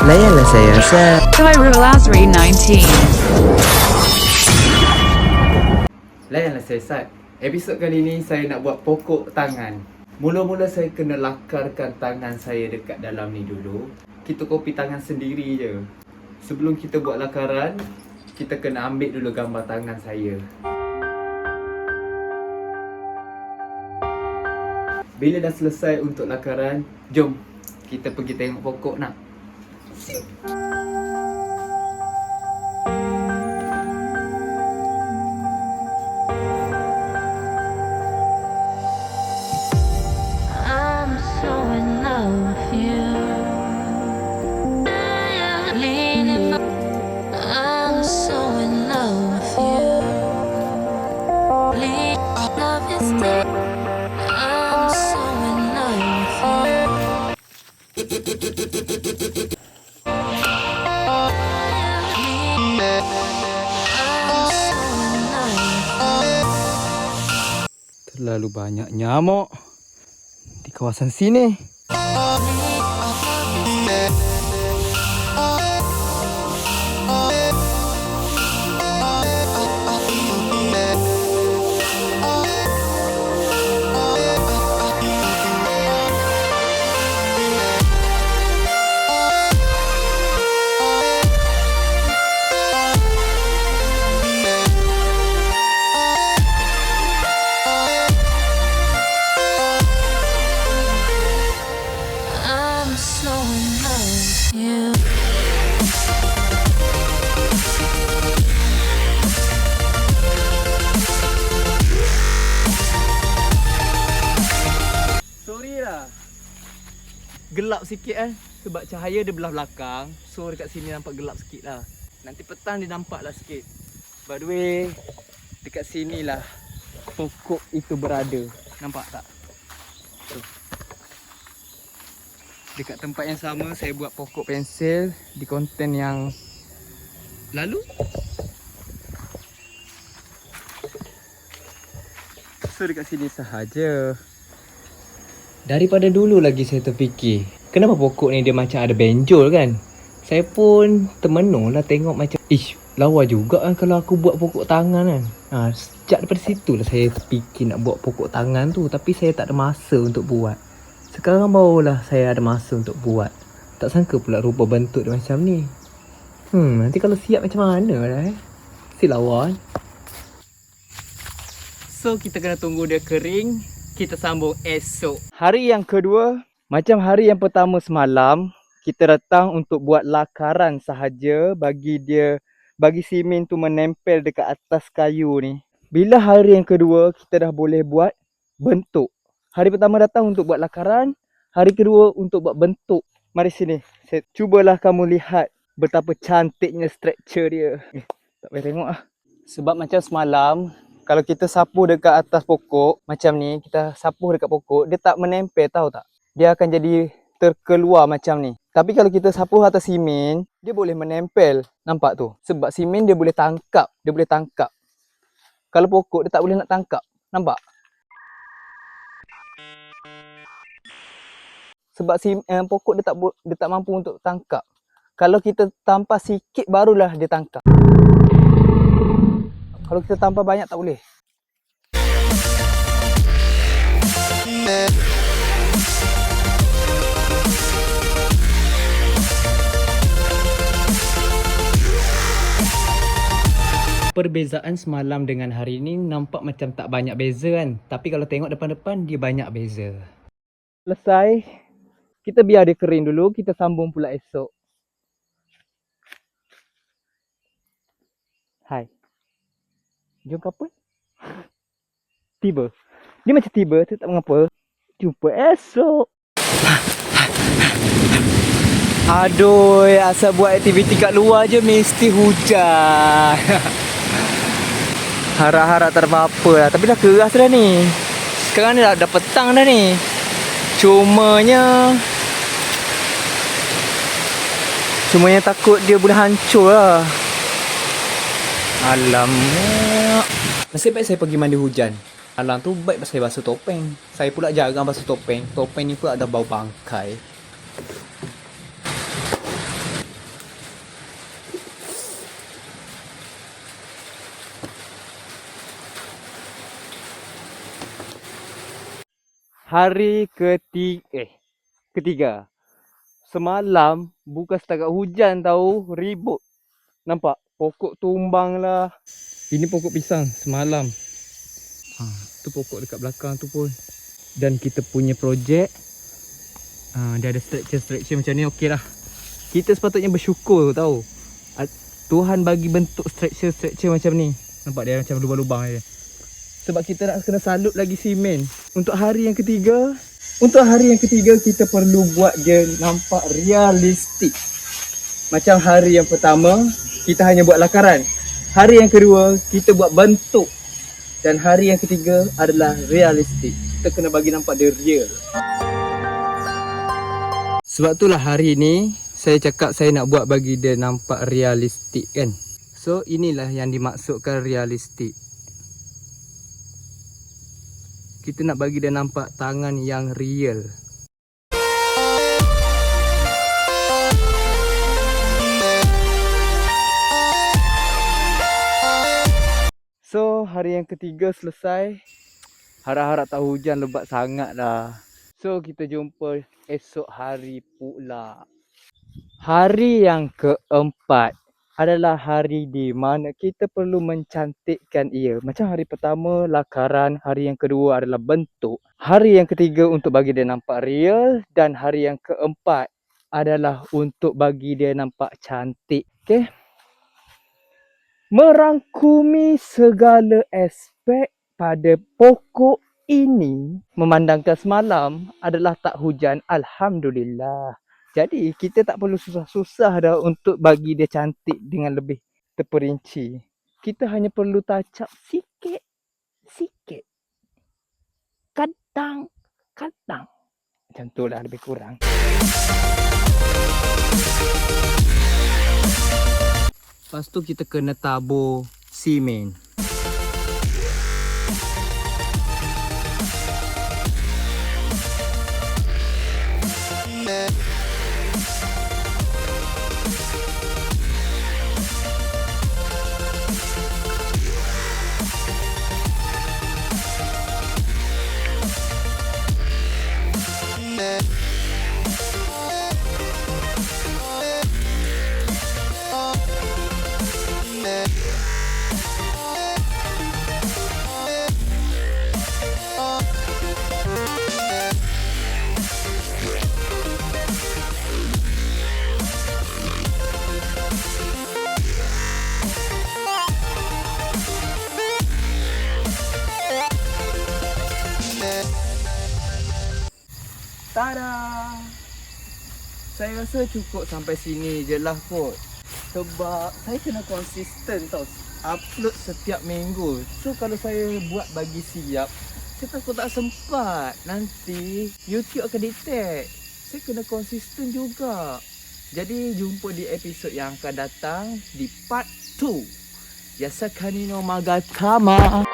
Layanlah saya, Sir. Khairul Azri 19. Layanlah saya, Sat. Episod kali ni saya nak buat pokok tangan. Mula-mula saya kena lakarkan tangan saya dekat dalam ni dulu. Kita kopi tangan sendiri je. Sebelum kita buat lakaran, kita kena ambil dulu gambar tangan saya. Bila dah selesai untuk lakaran, jom kita pergi tengok pokok nak. I'm so in love with you. I'm so in love with you. Love is dead. I'm so in love with you. I'm so in love with you. Terlalu banyak nyamuk di kawasan sini. I'm so in love with you. Sorry lah, gelap sikit sebab cahaya dia belah belakang. So dekat sini nampak gelap sikit lah. Nanti petang dia nampak lah sikit. By the way, dekat sini lah pokok itu berada. Nampak tak? Tuh. Dekat tempat yang sama saya buat pokok pensil di konten yang lalu. So dekat sini sahaja. Daripada dulu lagi saya terfikir, kenapa pokok ni dia macam ada benjol kan? Saya pun termenung lah tengok macam, ish, lawa juga kan kalau aku buat pokok tangan kan. Sejak daripada situ lah saya terfikir nak buat pokok tangan tu. Tapi saya tak ada masa untuk buat. Sekarang barulah saya ada masa untuk buat. Tak sangka pula rupa bentuk dia macam ni. Nanti kalau siap macam mana lah Si lawa kan? So kita kena tunggu dia kering. Kita sambung esok. Hari yang kedua, macam hari yang pertama semalam, kita datang untuk buat lakaran sahaja bagi simen tu menempel dekat atas kayu ni. Bila hari yang kedua, kita dah boleh buat bentuk. Hari pertama datang untuk buat lakaran, hari kedua untuk buat bentuk. Mari sini, saya cubalah kamu lihat betapa cantiknya struktur dia. Tak payah tengok lah. Sebab macam semalam, kalau kita sapu dekat atas pokok macam ni, kita sapu dekat pokok, dia tak menempel, tahu tak? Dia akan jadi terkeluar macam ni. Tapi kalau kita sapu atas simen, dia boleh menempel. Nampak tu? Sebab simen dia boleh tangkap. Kalau pokok dia tak boleh nak tangkap. Nampak? Sebab pokok dia tak mampu untuk tangkap. Kalau kita tampar sikit barulah dia tangkap. Kalau kita tampar banyak tak boleh. Perbezaan semalam dengan hari ni nampak macam tak banyak beza kan. Tapi kalau tengok depan-depan dia banyak beza. Selesai. Kita biar dia kering dulu. Kita sambung pula esok. Hai. Jom couple. Tiba. Dia macam tiba. Tu tak mengapa. Jumpa esok. Aduh, asal buat aktiviti kat luar je mesti hujan. Harap-harap tak ada apa-apa lah. Tapi dah keras dah ni. Sekarang ni dah petang dah ni. Cumanya takut dia boleh hancur lah. Alamak. Nasib baik saya pergi mandi hujan. Alang tu baik saya basuh topeng. Saya pula jarang basuh topeng. Topeng ni pula ada bau bangkai. hari ketiga. Semalam bukan setakat hujan tahu, ribut. Nampak? Pokok tumbang lah. Ini pokok pisang semalam. Tu pokok dekat belakang tu pun. Dan kita punya projek, dia ada structure macam ni, okey lah. Kita sepatutnya bersyukur tahu. Tuhan bagi bentuk structure macam ni. Nampak dia macam lubang-lubang je. Sebab kita nak kena salut lagi simen. Untuk hari yang ketiga kita perlu buat dia nampak realistik. Macam hari yang pertama kita hanya buat lakaran. Hari yang kedua kita buat bentuk. Dan hari yang ketiga adalah realistik. Kita kena bagi nampak dia real. Sebab itulah hari ni saya cakap saya nak buat bagi dia nampak realistik kan. So inilah yang dimaksudkan realistik. Kita nak bagi dia nampak tangan yang real. So hari yang ketiga selesai. Harap-harap tak hujan lebat sangat lah. So kita jumpa esok hari pula. Hari yang keempat adalah hari di mana kita perlu mencantikkan ia. Macam hari pertama lakaran, hari yang kedua adalah bentuk. Hari yang ketiga untuk bagi dia nampak real. Dan hari yang keempat adalah untuk bagi dia nampak cantik. Okay? Merangkumi segala aspek pada pokok ini, memandangkan semalam adalah tak hujan, alhamdulillah. Jadi kita tak perlu susah-susah dah untuk bagi dia cantik dengan lebih terperinci. Kita hanya perlu touch up sikit. Kadang. Macam tu lah lebih kurang. Lepas tu kita kena tabur simen. Tada! Saya rasa cukup sampai sini je lah kot. Sebab saya kena konsisten tau. Upload setiap minggu. So kalau saya buat bagi siap, saya takut tak sempat. Nanti YouTube akan detect. Saya kena konsisten juga. Jadi jumpa di episod yang akan datang di part 2. Yasakani no Magatama.